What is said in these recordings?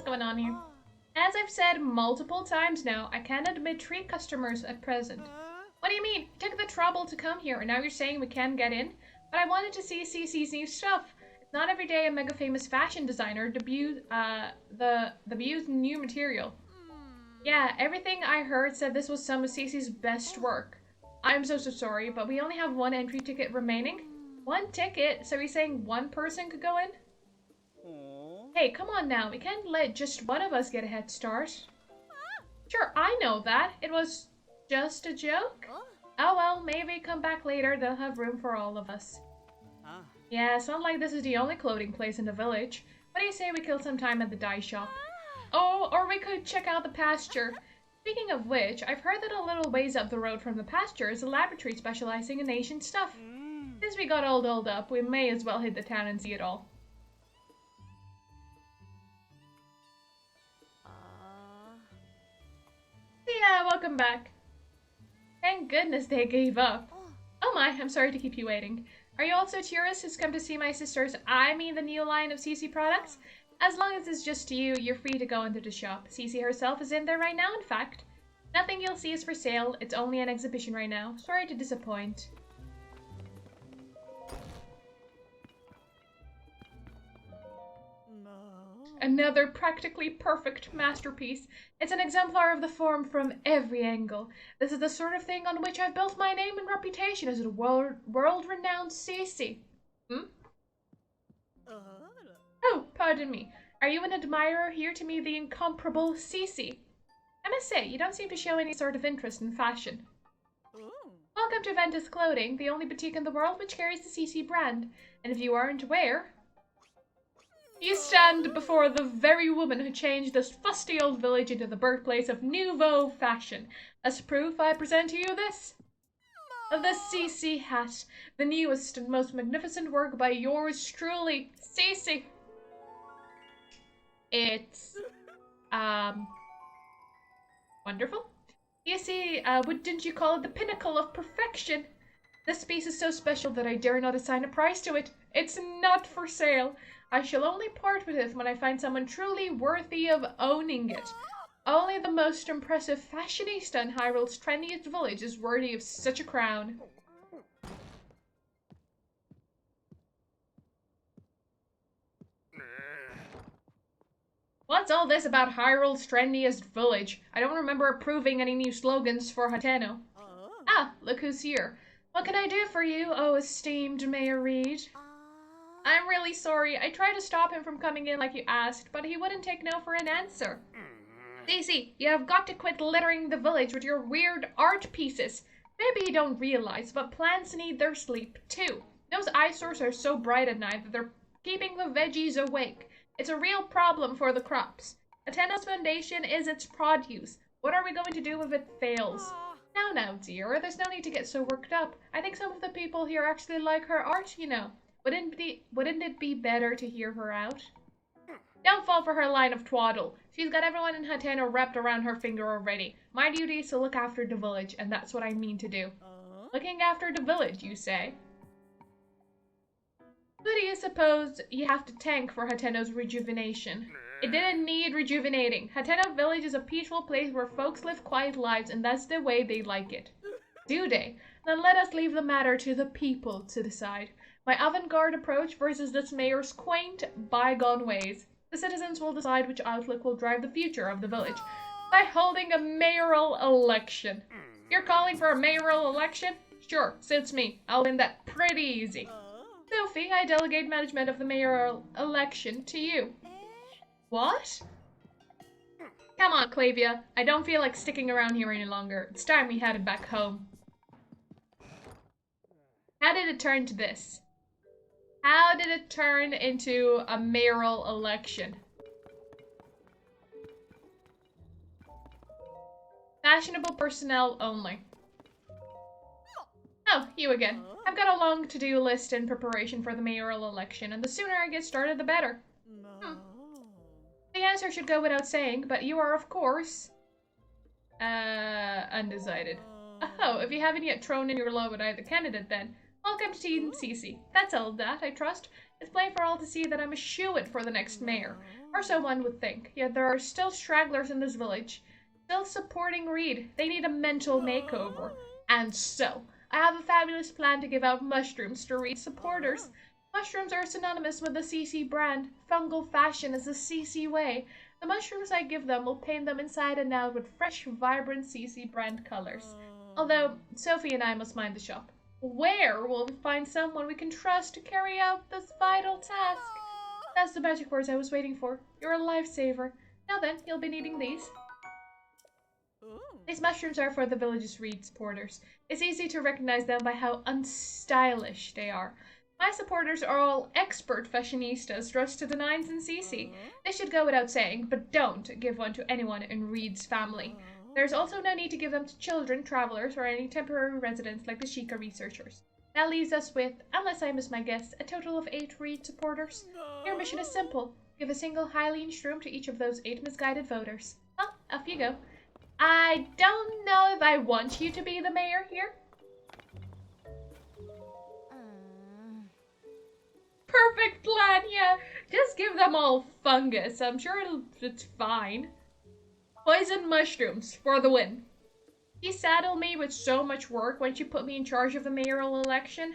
What's going on here? As I've said multiple times now, I can't admit 3 customers at present. What do you mean? You took the trouble to come here and now you're saying we can't get in? But I wanted to see Cece's new stuff. It's not every day a mega famous fashion designer debuts new material. Yeah, everything I heard said this was some of Cece's best work. I'm so sorry, but we only have 1 entry ticket remaining. 1 ticket? So you're saying 1 person could go in? Hey, come on now. We can't let just one of us get a head start. Sure, I know that. It was just a joke. Oh well, maybe come back later. They'll have room for all of us. Yeah, it's not like this is the only clothing place in the village. What do you say we kill some time at the dye shop? Oh, or we could check out the pasture. Speaking of which, I've heard that a little ways up the road from the pasture is a laboratory specializing in ancient stuff. Since we got all dolled up, we may as well hit the town and see it all. Yeah, welcome back. Thank goodness they gave up. Oh my, I'm sorry to keep you waiting. Are you also a tourist who's come to see my sister's, the new line of Cece products? As long as it's just you, you're free to go into the shop. Cece herself is in there right now, in fact. Nothing you'll see is for sale. It's only an exhibition right now. Sorry to disappoint. Another practically perfect masterpiece. It's an exemplar of the form from every angle. This is the sort of thing on which I've built my name and reputation as a world-renowned Cece. Oh, pardon me. Are you an admirer here to meet the incomparable Cece? I must say, you don't seem to show any sort of interest in fashion. Welcome to Ventus Clothing, the only boutique in the world which carries the Cece brand. And if you aren't aware, you stand before the very woman who changed this fusty old village into the birthplace of nouveau fashion. As proof, I present to you this. The Cece hat, the newest and most magnificent work by yours truly, Cece. It's, wonderful. You see, didn't you call it the pinnacle of perfection? This piece is so special that I dare not assign a price to it. It's not for sale. I shall only part with it when I find someone truly worthy of owning it. Only the most impressive fashionista in Hyrule's trendiest village is worthy of such a crown. What's all this about Hyrule's trendiest village? I don't remember approving any new slogans for Hateno. Ah, look who's here. What can I do for you, oh esteemed Mayor Reed? I'm really sorry. I tried to stop him from coming in like you asked, but he wouldn't take no for an answer. Cece, you have got to quit littering the village with your weird art pieces. Maybe you don't realize, but plants need their sleep, too. Those eyesores are so bright at night that they're keeping the veggies awake. It's a real problem for the crops. Ateno's foundation is its produce. What are we going to do if it fails? Now, dear, there's no need to get so worked up. I think some of the people here actually like her art, you know. Wouldn't it be better to hear her out? Don't fall for her line of twaddle. She's got everyone in Hateno wrapped around her finger already. My duty is to look after the village, and that's what I mean to do. Looking after the village, you say? Who do you suppose you have to thank for Hateno's rejuvenation? It didn't need rejuvenating. Hateno village is a peaceful place where folks live quiet lives, and that's the way they like it. Do they? Then let us leave the matter to the people to decide. My avant-garde approach versus this mayor's quaint, bygone ways. The citizens will decide which outlook will drive the future of the village by holding a mayoral election. You're calling for a mayoral election? Sure, suits me. I'll win that pretty easy. Sophie, I delegate management of the mayoral election to you. What? Come on, Clavia. I don't feel like sticking around here any longer. It's time we headed back home. How did it turn to this? How did it turn into a mayoral election? Fashionable personnel only. Oh, you again. I've got a long to-do list in preparation for the mayoral election, and the sooner I get started, the better. The answer should go without saying, but you are, of course, undecided. Oh, if you haven't yet thrown in your lot with either candidate, then welcome to Team Cece. That's all that, I trust. It's plain for all to see that I'm a shoo-in for the next mayor. Or so one would think, yet there are still stragglers in this village, still supporting Reed. They need a mental makeover. And so, I have a fabulous plan to give out mushrooms to Reed supporters. Mushrooms are synonymous with the CC brand. Fungal fashion is the CC way. The mushrooms I give them will paint them inside and out with fresh, vibrant CC brand colors. Although, Sophie and I must mind the shop. Where will we find someone we can trust to carry out this vital task? That's the magic words I was waiting for. You're a lifesaver. Now then, you'll be needing these. These mushrooms are for the village's Reed supporters. It's easy to recognize them by how unstylish they are. My supporters are all expert fashionistas dressed to the nines in CC. This should go without saying, but don't give one to anyone in Reed's family. There's also no need to give them to children, travelers, or any temporary residents like the Sheikah researchers. That leaves us with, unless I miss my guess, a total of 8 Reed supporters. Your mission is simple. Give a single Hylian shroom to each of those 8 misguided voters. Well, off you go. I don't know if I want you to be the mayor here. Perfect plan, yeah. Just give them all fungus. I'm sure it's fine. Poison mushrooms for the win. You saddle me with so much work once you put me in charge of the mayoral election.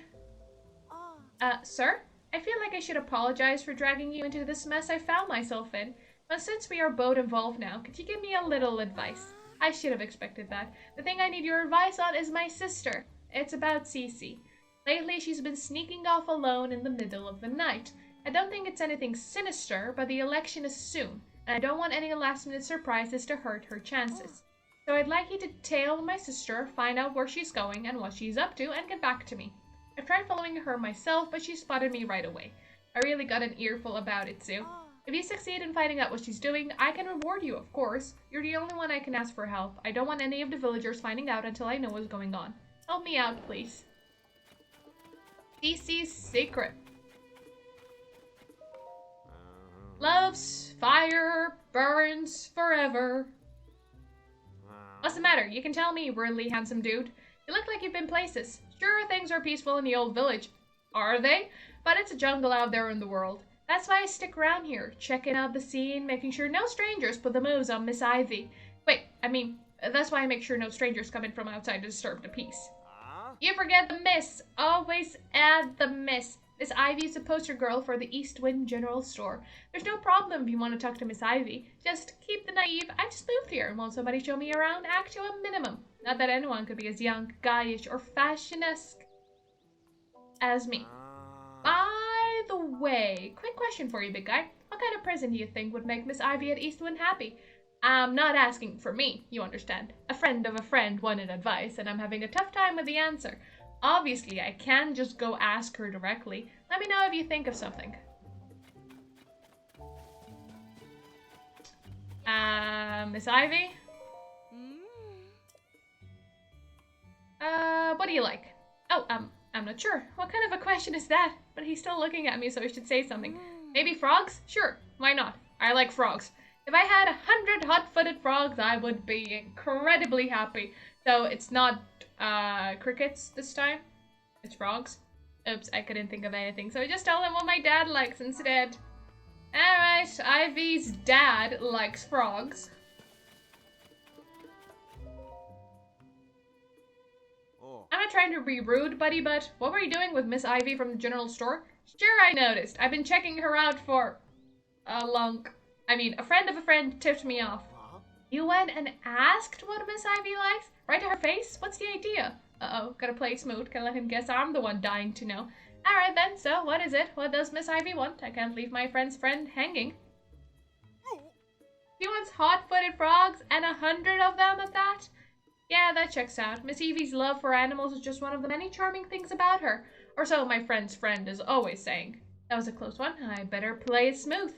Sir? I feel like I should apologize for dragging you into this mess I found myself in. But since we are both involved now, could you give me a little advice? I should have expected that. The thing I need your advice on is my sister. It's about Cece. Lately, she's been sneaking off alone in the middle of the night. I don't think it's anything sinister, but the election is soon, and I don't want any last-minute surprises to hurt her chances. So I'd like you to tail my sister, find out where she's going and what she's up to, and get back to me. I've tried following her myself, but she spotted me right away. I really got an earful about it, too. If you succeed in finding out what she's doing, I can reward you, of course. You're the only one I can ask for help. I don't want any of the villagers finding out until I know what's going on. Help me out, please. Cece's secret. Loves fire, burns forever. What's the matter? You can tell me, really handsome dude. You look like you've been places. Sure, things are peaceful in the old village. Are they? But it's a jungle out there in the world. That's why I stick around here, checking out the scene, making sure no strangers put the moves on Miss Ivy. Wait, that's why I make sure no strangers come in from outside to disturb the peace. You forget the miss. Always add the miss. Miss Ivy's the poster girl for the East Wind General Store. There's no problem if you want to talk to Miss Ivy. Just keep the naive, I just moved here and won't somebody show me around act to a minimum. Not that anyone could be as young, guyish, or fashion-esque as me. By the way, quick question for you, big guy. What kind of present do you think would make Miss Ivy at Eastwind happy? I'm not asking for me, you understand. A friend of a friend wanted advice, and I'm having a tough time with the answer. Obviously, I can just go ask her directly. Let me know if you think of something. Miss Ivy? What do you like? Oh, I'm not sure. What kind of a question is that? But he's still looking at me, so I should say something. Maybe frogs? Sure, why not? I like frogs. If I had 100 hot-footed frogs, I would be incredibly happy. So it's not crickets this time. It's frogs. Oops, I couldn't think of anything. So I just tell him what my dad likes instead. Alright, Ivy's dad likes frogs. I'm not trying to be rude, buddy, but what were you doing with Miss Ivy from the general store? Sure, I noticed. I've been checking her out for a friend of a friend tipped me off. You went and asked what Miss Ivy likes? Right to her face? What's the idea? Uh-oh, gotta play smooth. Can let him guess I'm the one dying to know. Alright then, so what is it? What does Miss Ivy want? I can't leave my friend's friend hanging. She wants hot-footed frogs and 100 of them at that? Yeah, that checks out. Miss Evie's love for animals is just one of the many charming things about her. Or so my friend's friend is always saying. That was a close one. I better play it smooth.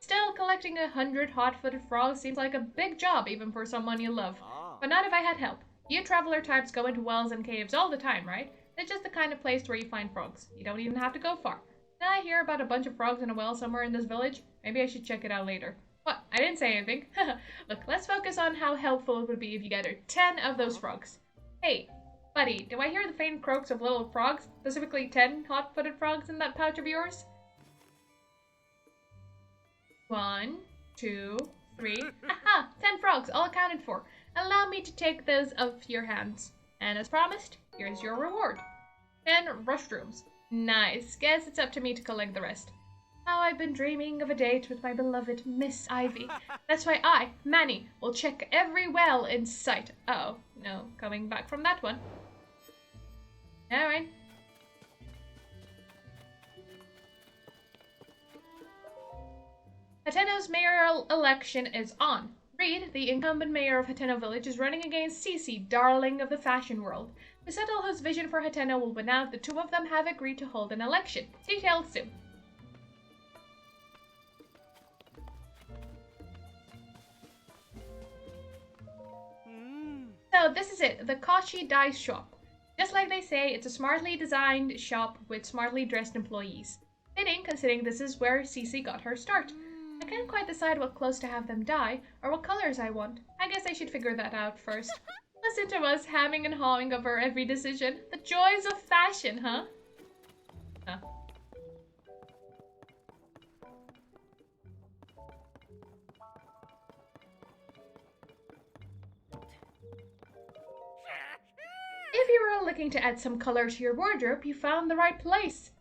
Still, collecting 100 hot-footed frogs seems like a big job even for someone you love. But not if I had help. You traveler types go into wells and caves all the time, right? It's just the kind of place where you find frogs. You don't even have to go far. Did I hear about a bunch of frogs in a well somewhere in this village? Maybe I should check it out later. What? I didn't say anything. Look, let's focus on how helpful it would be if you gathered 10 of those frogs. Hey, buddy, do I hear the faint croaks of little frogs? Specifically 10 hot-footed frogs in that pouch of yours? 1, 2, 3. Aha! 10 frogs, all accounted for. Allow me to take those off your hands. And as promised, here's your reward. 10 mushrooms. Nice. Guess it's up to me to collect the rest. How I've been dreaming of a date with my beloved Miss Ivy. That's why I, Manny, will check every well in sight. Uh-oh. No, coming back from that one. Alright. Hateno's mayoral election is on. Reed, the incumbent mayor of Hateno Village, is running against Cece, darling of the fashion world. To settle whose vision for Hateno will win out, the two of them have agreed to hold an election. Details soon. So this is it, the Kochi Dye Shop. Just like they say, it's a smartly designed shop with smartly dressed employees. Fitting, considering this is where Cece got her start. I can't quite decide what clothes to have them dye, or what colors I want. I guess I should figure that out first. Listen to us hemming and hawing over every decision. The joys of fashion, huh? If you were looking to add some color to your wardrobe, you found the right place.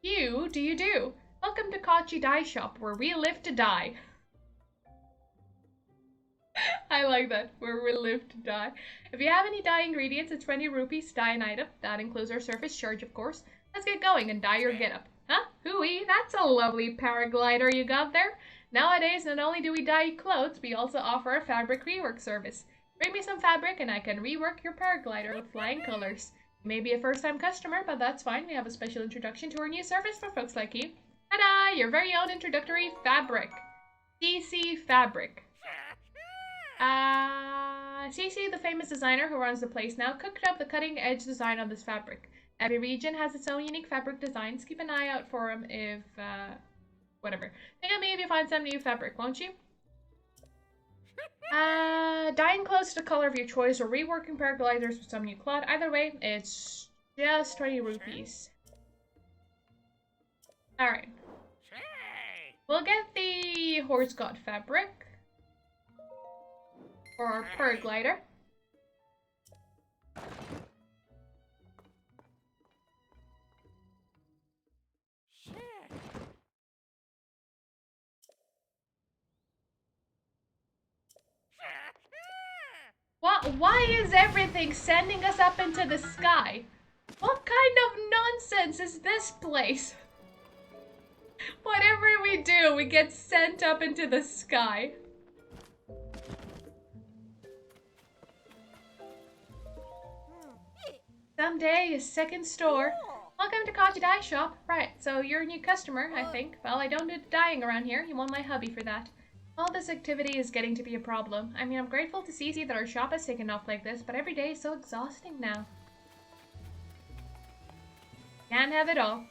You do. Welcome to Kochi Dye Shop, where we live to dye. I like that, where we live to dye. If you have any dye ingredients, it's 20 rupees to dye an item. That includes our surface charge, of course. Let's get going and dye your getup. Huh? Hooey, that's a lovely paraglider you got there. Nowadays, not only do we dye clothes, we also offer a fabric rework service. Bring me some fabric and I can rework your paraglider with flying colors. You may be a first-time customer, but that's fine. We have a special introduction to our new service for folks like you. Ta-da! Your very own introductory fabric. CC Fabric. CC, the famous designer who runs the place now, cooked up the cutting-edge design on this fabric. Every region has its own unique fabric designs. Keep an eye out for them if, whatever. Think of me if you find some new fabric, won't you? Dyeing clothes to the color of your choice or reworking paragliders with some new cloth. Either way, it's just 20 rupees. Alright. We'll get the horse god fabric for our paraglider. Why is everything sending us up into the sky? What kind of nonsense is this place? Whatever we do, we get sent up into the sky. Someday, a second store. Welcome to Kochi Dye Shop. Right, so you're a new customer, I think. Well, I don't do dyeing around here. You want my hubby for that. All this activity is getting to be a problem. I mean, I'm grateful to see that our shop has taken off like this, but every day is so exhausting now. Can't have it all.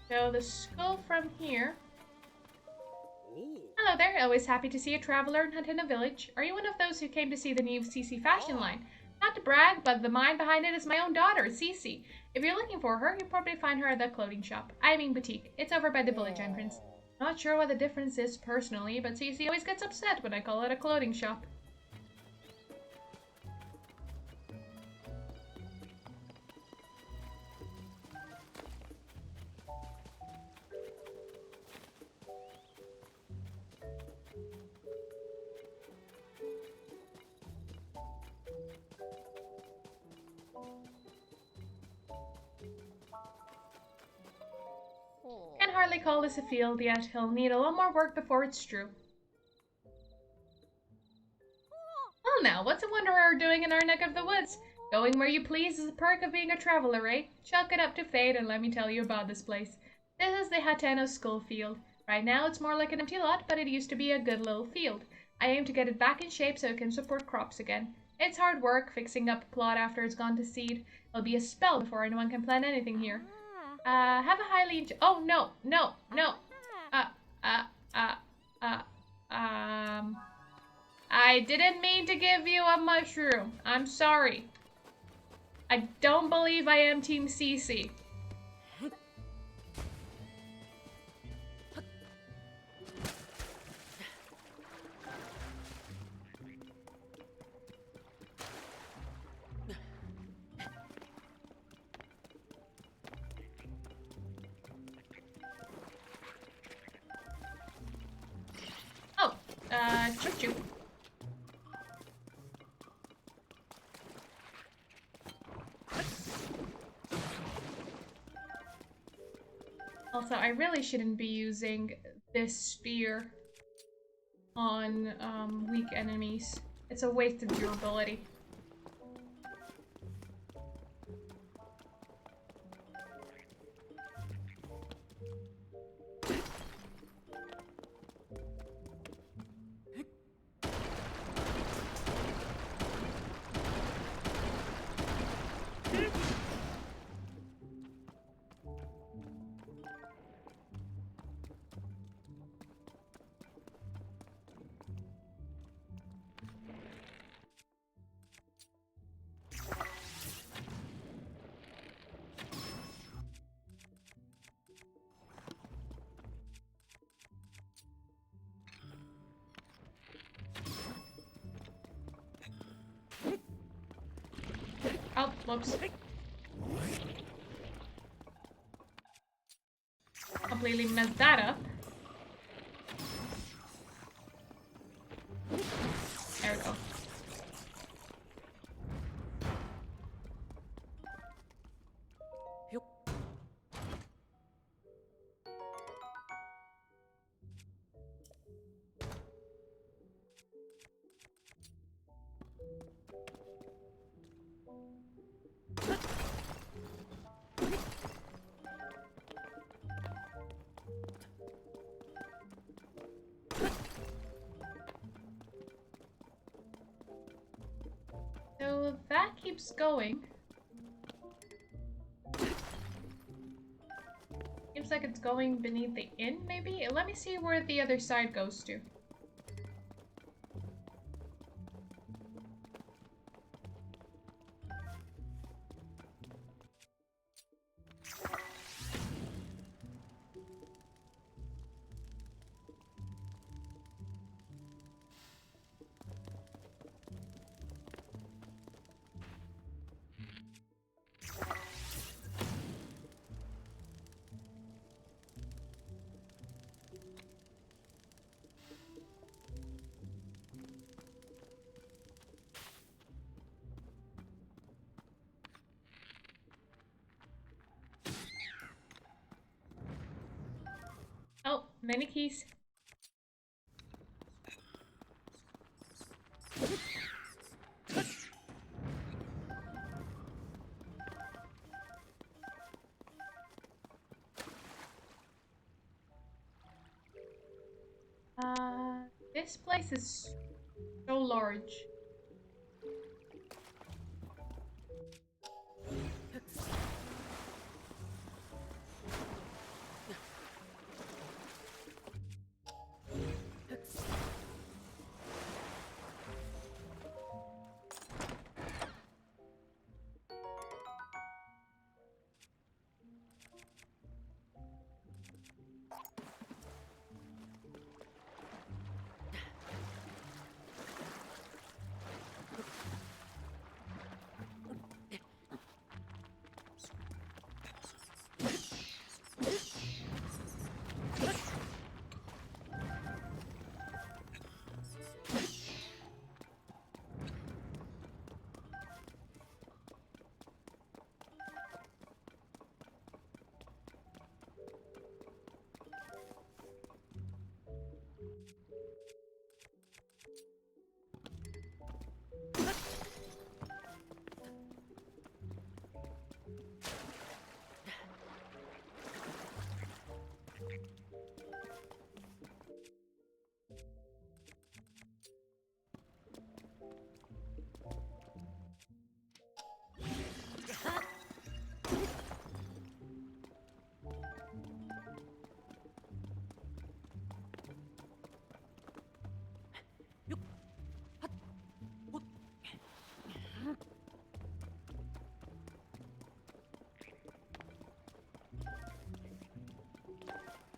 So the school from here. Hello there, always happy to see a traveler in Hateno Village. Are you one of those who came to see the new CC fashion line? Not to brag, but the mind behind it is my own daughter, Cece. If you're looking for her, you'll probably find her at the clothing shop. I mean boutique. It's over by the village entrance. Not sure what the difference is personally, but Cece always gets upset when I call it a clothing shop. Can hardly call this a field yet. He'll need a lot more work before it's true. Well now, what's a wanderer doing in our neck of the woods? Going where you please is a perk of being a traveler, eh? Chalk it up to fate and let me tell you about this place. This is the Hateno school field. Right now it's more like an empty lot, but it used to be a good little field. I aim to get it back in shape so it can support crops again. It's hard work fixing up a plot after it's gone to seed. It'll be a spell before anyone can plant anything here. Have a highly... Oh, no, no, no. Uh, uh, uh, uh, um... I didn't mean to give you a mushroom. I'm sorry. I don't believe I am Team CC. Oh, choo-choo. Also, I really shouldn't be using this spear on weak enemies. It's a waste of durability. Oh, whoops. Completely messed that up. There we go. So that keeps going. Seems like it's going beneath the inn, maybe? Let me see where the other side goes to. Oh, many keys. This place is so large.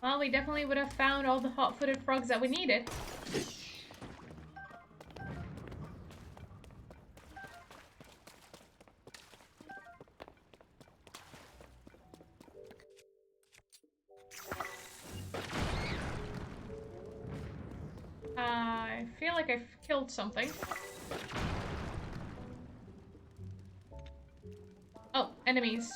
Well, we definitely would have found all the hot-footed frogs that we needed. I feel like I've killed something. Oh, enemies.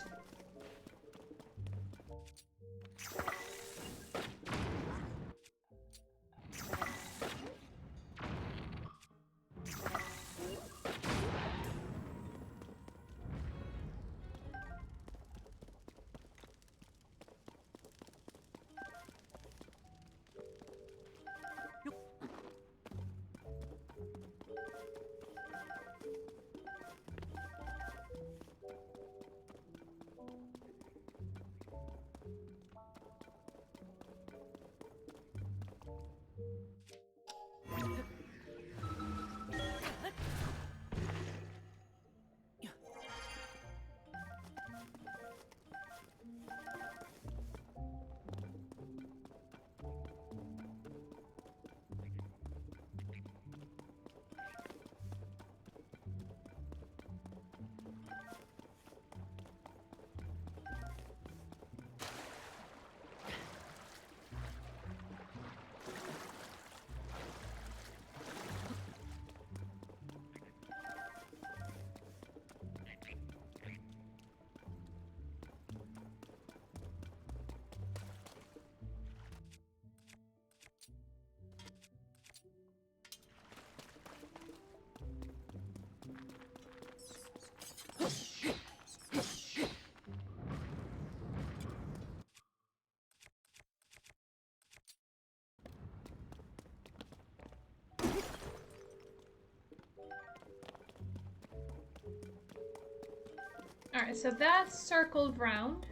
Alright, so that's circled round.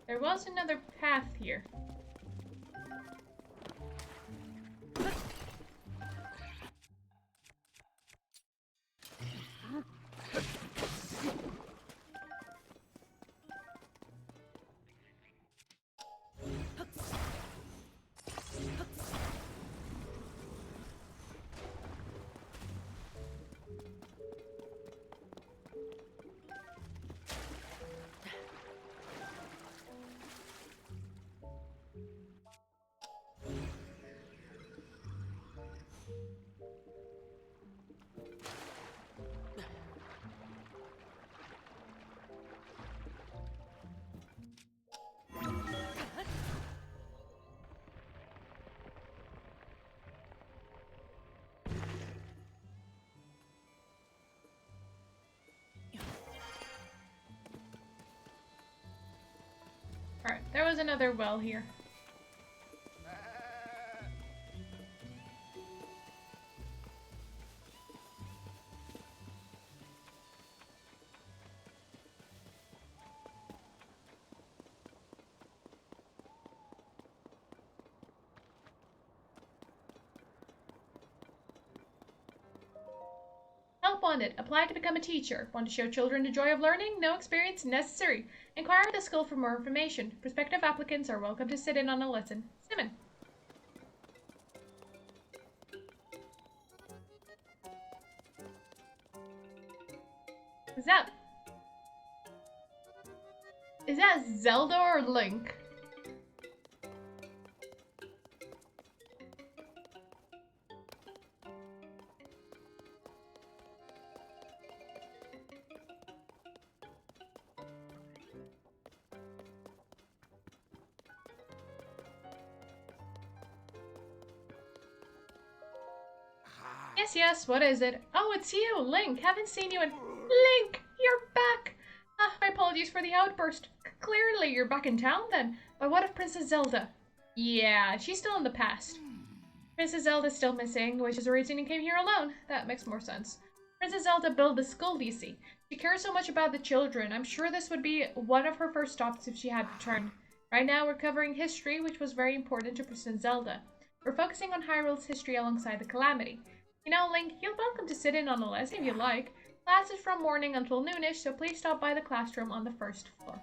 There was another path here. Alright, there was another well here. Help wanted. Apply to become a teacher. Want to show children the joy of learning? No experience necessary. Inquire with the school for more information. Prospective applicants are welcome to sit in on a lesson. Simon. Is that Zelda or Link? Yes, what is it? Oh, it's you, Link. Haven't seen you in... Link, you're back! Ah, my apologies for the outburst. Clearly you're back in town then. But what of Princess Zelda? Yeah, she's still in the past. Princess Zelda's still missing, which is the reason you came here alone. That makes more sense. Princess Zelda built the school, you see. She cares so much about the children. I'm sure this would be one of her first stops if she had returned. Right now we're covering history, which was very important to Princess Zelda. We're focusing on Hyrule's history alongside the Calamity. You know, Link, you're welcome to sit in on a lesson if you like. Class is from morning until noonish, so please stop by the classroom on the first floor.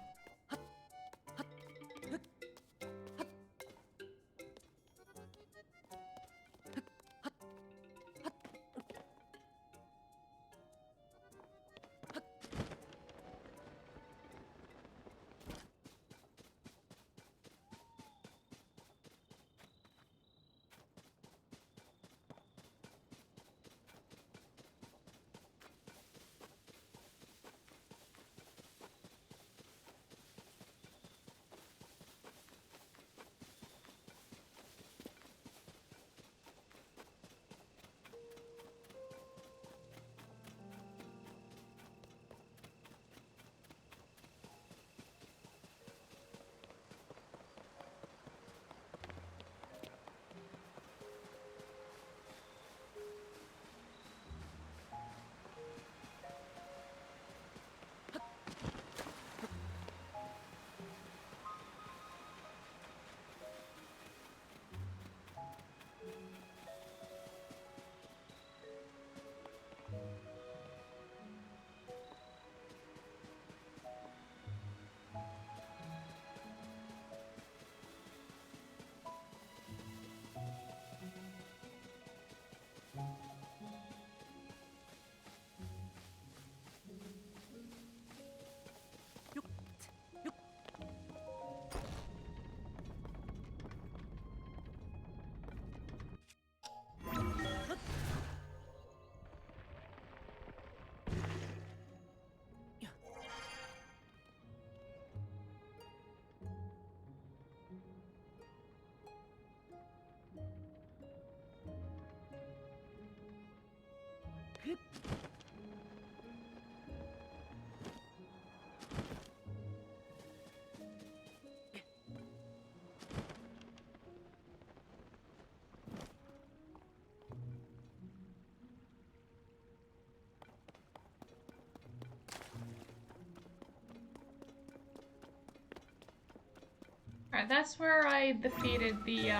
Alright, that's where I defeated the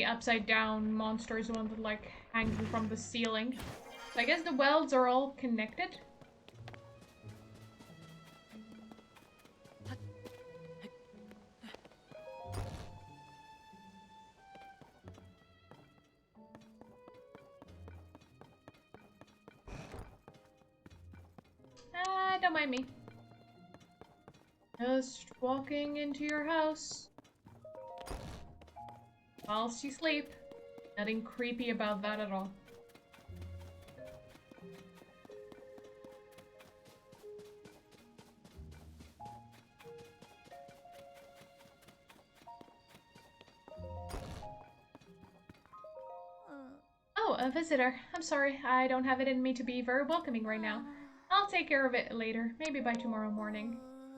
upside down monsters, the one that like hanging from the ceiling. So I guess the welds are all connected. Don't mind me. Just walking into your house whilst you sleep. Nothing creepy about that at all. Oh, a visitor. I'm sorry, I don't have it in me to be very welcoming right now. I'll take care of it later, maybe by tomorrow morning.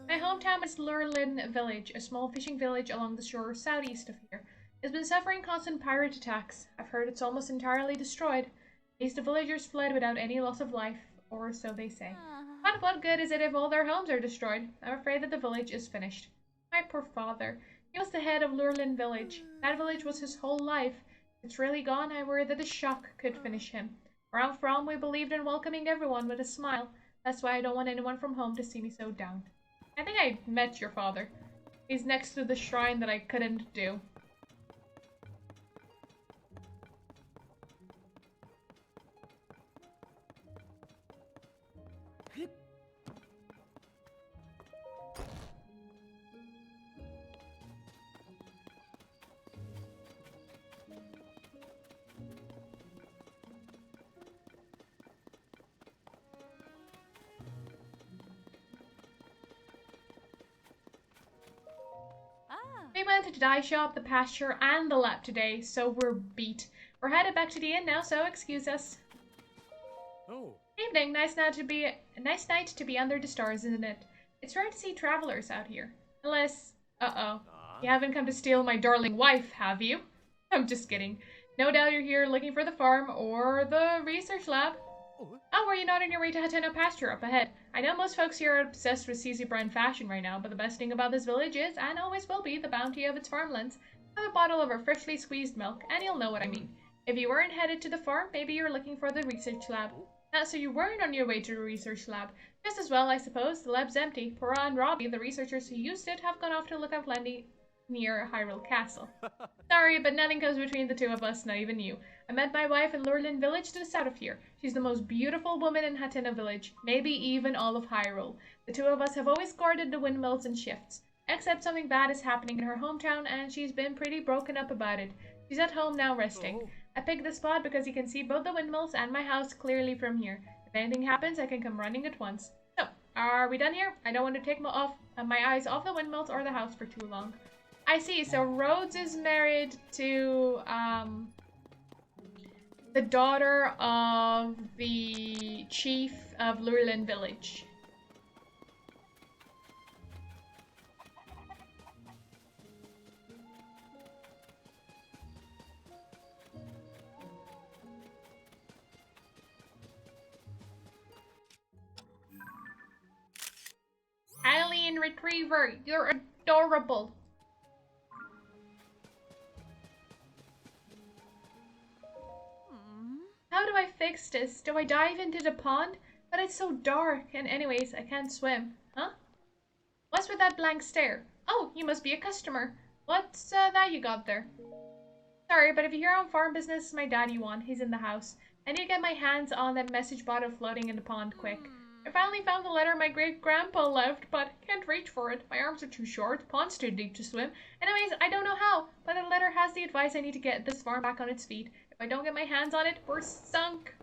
My hometown is Lurlin Village, a small fishing village along the shore southeast of here. It's been suffering constant pirate attacks. I've heard it's almost entirely destroyed. At least the villagers fled without any loss of life, or so they say. But what good is it if all their homes are destroyed? I'm afraid that the village is finished. My poor father. He was the head of Lurlin Village. That village was his whole life. It's really gone. I worry that the shock could finish him. Where I'm from, we believed in welcoming everyone with a smile. That's why I don't want anyone from home to see me so down. I think I met your father. He's next to the shrine that I couldn't do. We went to the dye shop, the pasture, and the lab today, so we're beat. We're headed back to the inn now, so excuse us. Oh. Evening, nice night to be under the stars, isn't it? It's rare to see travelers out here. Unless, you haven't come to steal my darling wife, have you? I'm just kidding. No doubt you're here looking for the farm or the research lab. Oh, were you not on your way to Hateno pasture up ahead? I know most folks here are obsessed with CC brand fashion right now, but the best thing about this village is, and always will be, the bounty of its farmlands. Have a bottle of our freshly squeezed milk, and you'll know what I mean. If you weren't headed to the farm, maybe you were looking for the research lab. So you weren't on your way to the research lab. Just as well, I suppose. The lab's empty. Pora and Robbie, the researchers who used it, have gone off to look up land near Hyrule Castle. Sorry, but nothing comes between the two of us, not even you. I met my wife in Lurlin village to the south of here. She's the most beautiful woman in Hatena village, maybe even all of Hyrule. The two of us have always guarded the windmills and shifts. Except something bad is happening in her hometown and she's been pretty broken up about it. She's at home now resting. I picked this spot because you can see both the windmills and my house clearly from here. If anything happens, I can come running at once. So, are we done here? I don't want to take my eyes off the windmills or the house for too long. I see, so Rhodes is married to, the daughter of the chief of Lurlin village. Alien Retriever, you're adorable. How do I fix this? Do I dive into the pond? But it's so dark, and anyways, I can't swim. Huh? What's with that blank stare? Oh, you must be a customer. What's that you got there? Sorry, but if you're here on farm business, my daddy won. He's in the house. I need to get my hands on that message bottle floating in the pond quick. I finally found the letter my great-grandpa left, but can't reach for it. My arms are too short, pond's too deep to swim. Anyways, I don't know how, but the letter has the advice I need to get this farm back on its feet. If I don't get my hands on it, we're sunk.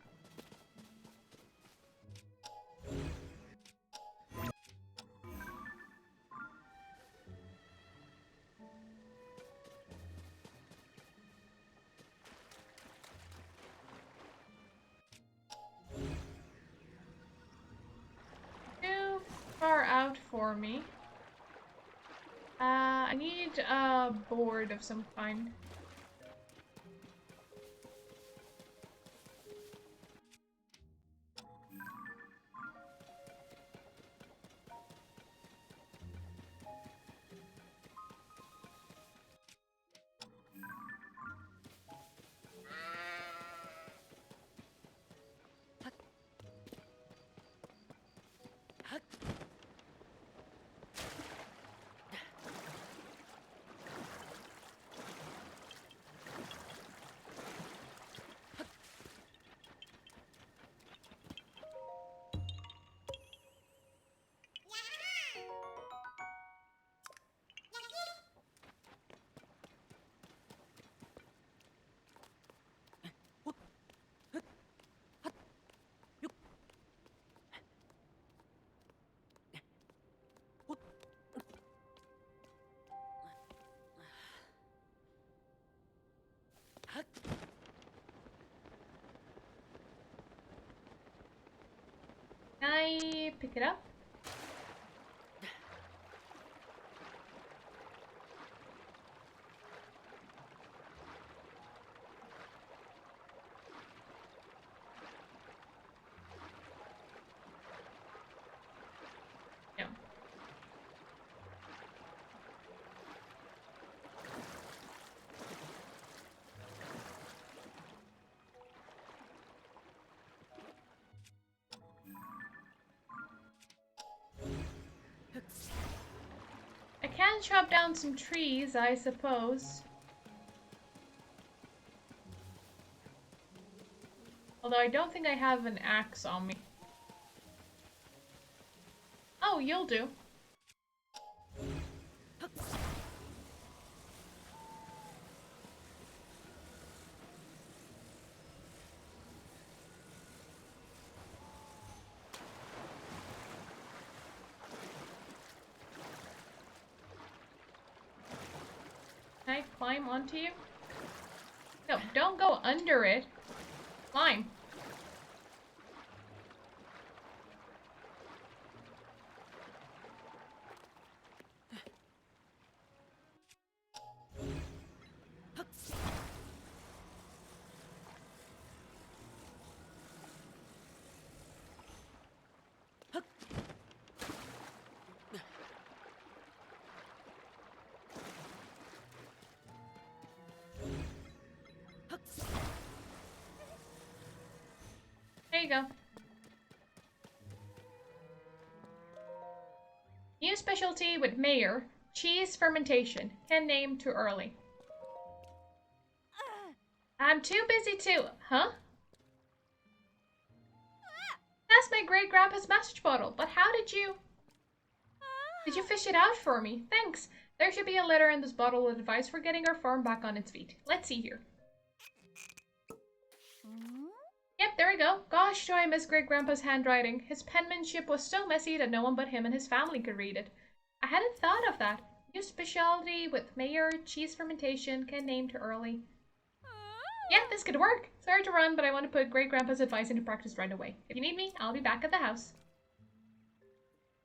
Too far out for me. I need a board of some kind. Can I pick it up? No. I can chop down some trees, I suppose. Although I don't think I have an axe on me. Oh, you'll do. Can I climb onto you? No, don't go under it. Climb. go. New specialty with Mayor. Cheese fermentation. Can name too early. I'm too busy to... Huh? That's my great-grandpa's message bottle, but how did you... Did you fish it out for me? Thanks. There should be a letter in this bottle with advice for getting our farm back on its feet. Let's see here. Yep, there we go. Gosh, do I miss great-grandpa's handwriting. His penmanship was so messy that no one but him and his family could read it. I hadn't thought of that. New specialty with Mayor, cheese fermentation, can name too early. Yeah, this could work. Sorry to run, but I want to put great-grandpa's advice into practice right away. If you need me, I'll be back at the house.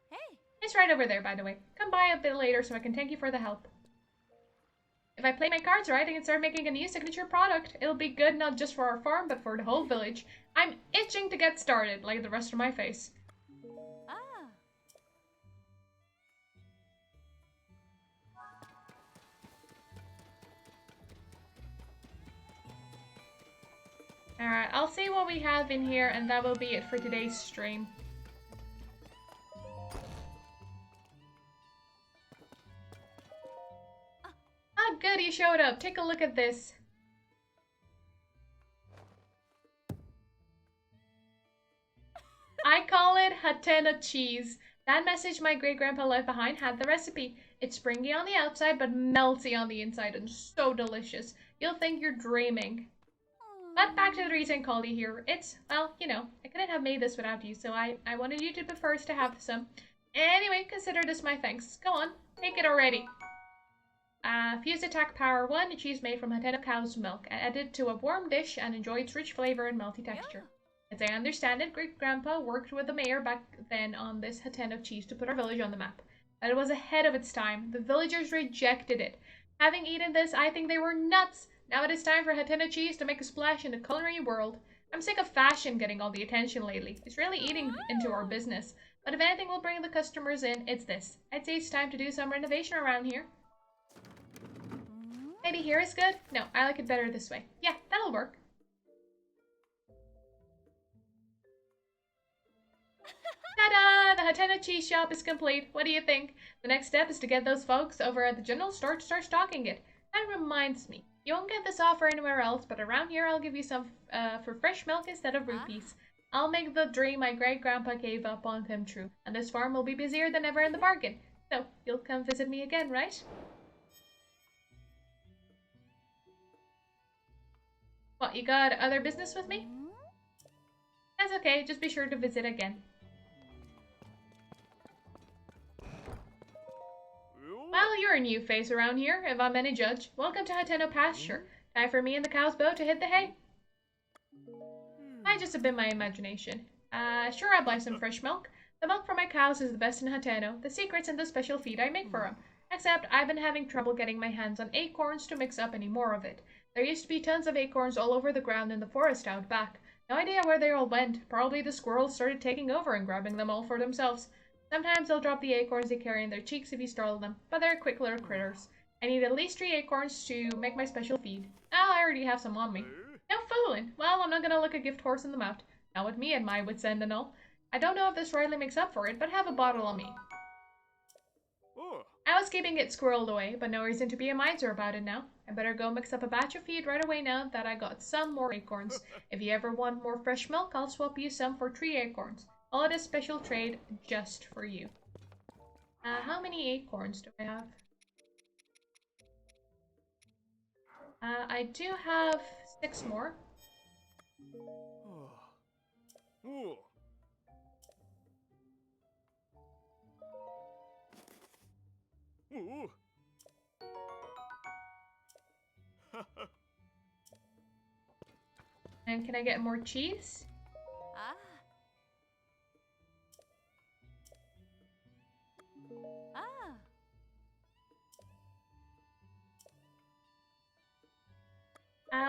Hey. It's right over there, by the way. Come by a bit later so I can thank you for the help. If I play my cards right, I can start making a new signature product. It'll be good not just for our farm, but for the whole village. I'm itching to get started, like the rest of my face. Ah. Alright, I'll see what we have in here, and that will be it for today's stream. Ah, good, you showed up. Take a look at this. I call it Hatena cheese. That message my great-grandpa left behind had the recipe. It's springy on the outside, but melty on the inside, and so delicious. You'll think you're dreaming. But back to the reason I called you here. It's, well, you know, I couldn't have made this without you, so I wanted you to be first to have some. Anyway, consider this my thanks. Go on, take it already. Fuse attack power 1, a cheese made from Hateno cow's milk, added to a warm dish and enjoy its rich flavor and melty texture. As I understand it, great-grandpa worked with the mayor back then on this Hateno cheese to put our village on the map. But it was ahead of its time. The villagers rejected it. Having eaten this, I think they were nuts. Now it is time for Hateno cheese to make a splash in the culinary world. I'm sick of fashion getting all the attention lately. It's really eating into our business. But if anything will bring the customers in, it's this. I'd say it's time to do some renovation around here. Maybe here is good? No, I like it better this way. Yeah, that'll work. Ta-da! The Hateno cheese shop is complete. What do you think? The next step is to get those folks over at the general store to start stocking it. That reminds me. You won't get this offer anywhere else, but around here I'll give you some for fresh milk instead of rupees. I'll make the dream my great-grandpa gave up on come true, and this farm will be busier than ever in the bargain. So, you'll come visit me again, right? What, you got other business with me? That's okay, just be sure to visit again. Well, you're a new face around here, if I'm any judge. Welcome to Hateno pasture. Time for me and the cow's boat to hit the hay. Might just have been my imagination. Sure, I'll buy some fresh milk. The milk from my cows is the best in Hateno. The secret's in the special feed I make for them. Except I've been having trouble getting my hands on acorns to mix up any more of it. There used to be tons of acorns all over the ground in the forest out back. No idea where they all went. Probably the squirrels started taking over and grabbing them all for themselves. Sometimes they'll drop the acorns they carry in their cheeks if you startle them, but they're quick little critters. I need at least 3 acorns to make my special feed. Oh, I already have some on me. No fooling. Well, I'm not gonna look a gift horse in the mouth. Not with me at my wit's end and all. I don't know if this rightly makes up for it, but have a bottle on me. I was keeping it squirreled away, but no reason to be a miser about it now. I better go mix up a batch of feed right away now that I got some more acorns. If you ever want more fresh milk, I'll swap you some for 3 acorns. All at a special trade just for you. How many acorns do I have? I do have 6 more. And can I get more cheese?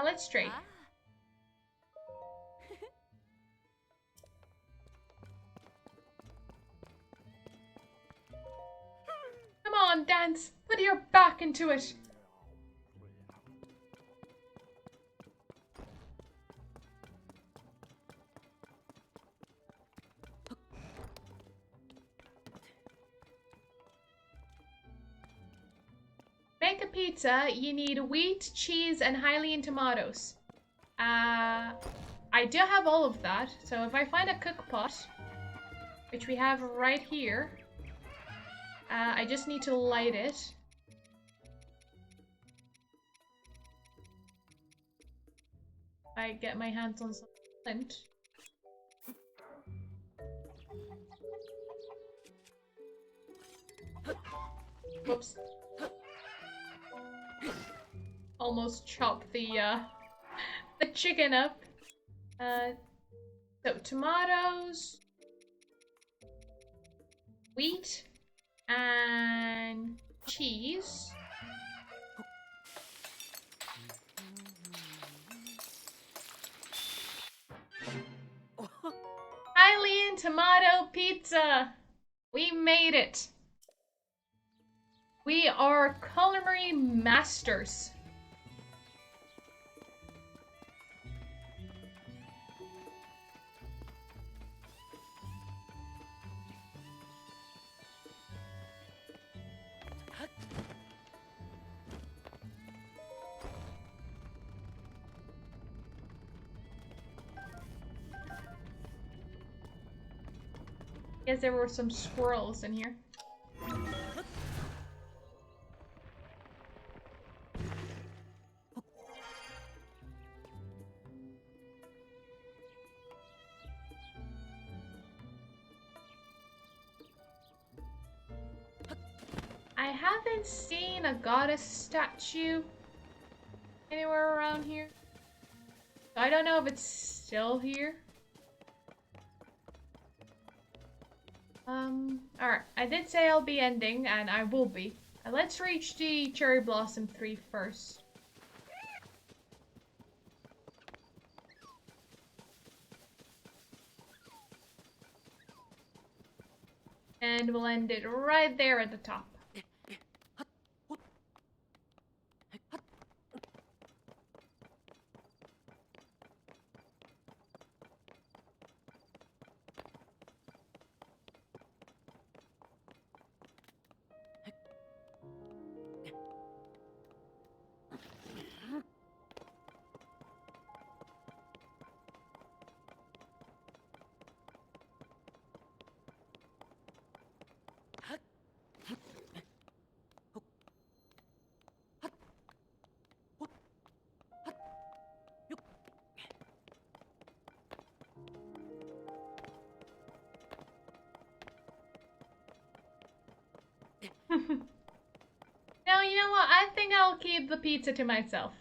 Let's trade. Come on, dance! Put your back into it! pizza, you need wheat, cheese, and Hylian tomatoes. I do have all of that, so if I find a cook pot, which we have right here, I just need to light it. I get my hands on some flint. Whoops. Almost chopped the chicken up. So tomatoes, wheat, and cheese. Hylian tomato pizza! We made it! We are culinary masters. Guess there were some squirrels in here. I haven't seen a goddess statue anywhere around here. I don't know if it's still here. Alright, I did say I'll be ending, and I will be. Let's reach the Cherry Blossom 3 first. And we'll end it right there at the top. No, you know what? I think I'll keep the pizza to myself.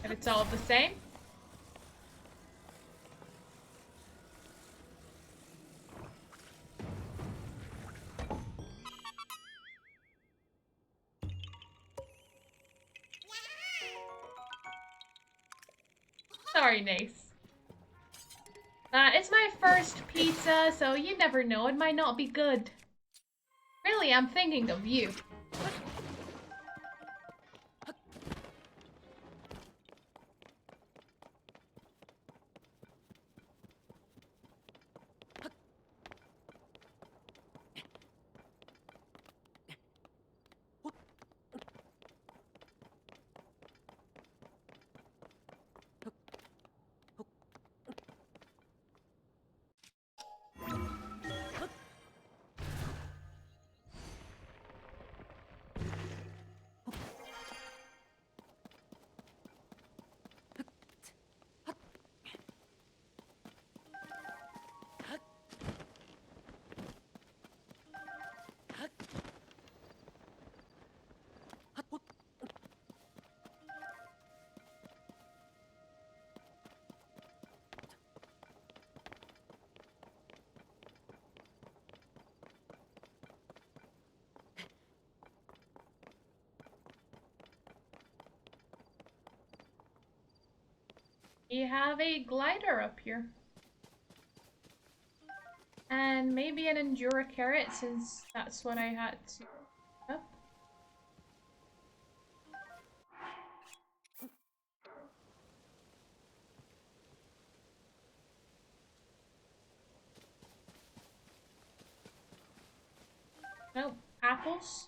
If it's all the same. Sorry, Nace. It's my first pizza, so you never know, it might not be good. Really, I'm thinking of you. You have a glider up here. And maybe an Endura carrot, since that's what I had to... Oh. No, apples.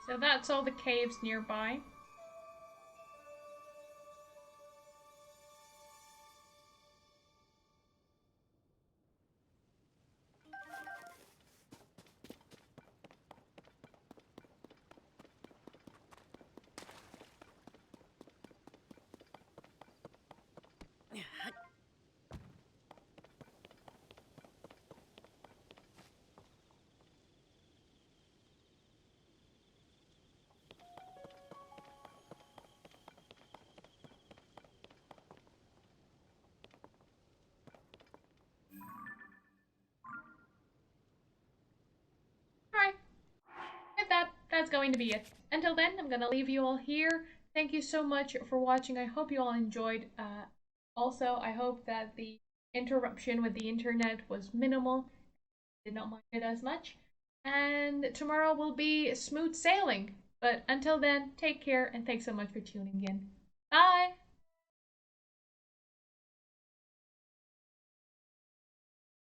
So that's all the caves nearby. Alright, with that's going to be it. Until then, I'm gonna leave you all here. Thank you so much for watching. I hope you all enjoyed. Also, I hope that the interruption with the internet was minimal. Did not mind it as much. And tomorrow will be smooth sailing. But until then, take care and thanks so much for tuning in. Bye!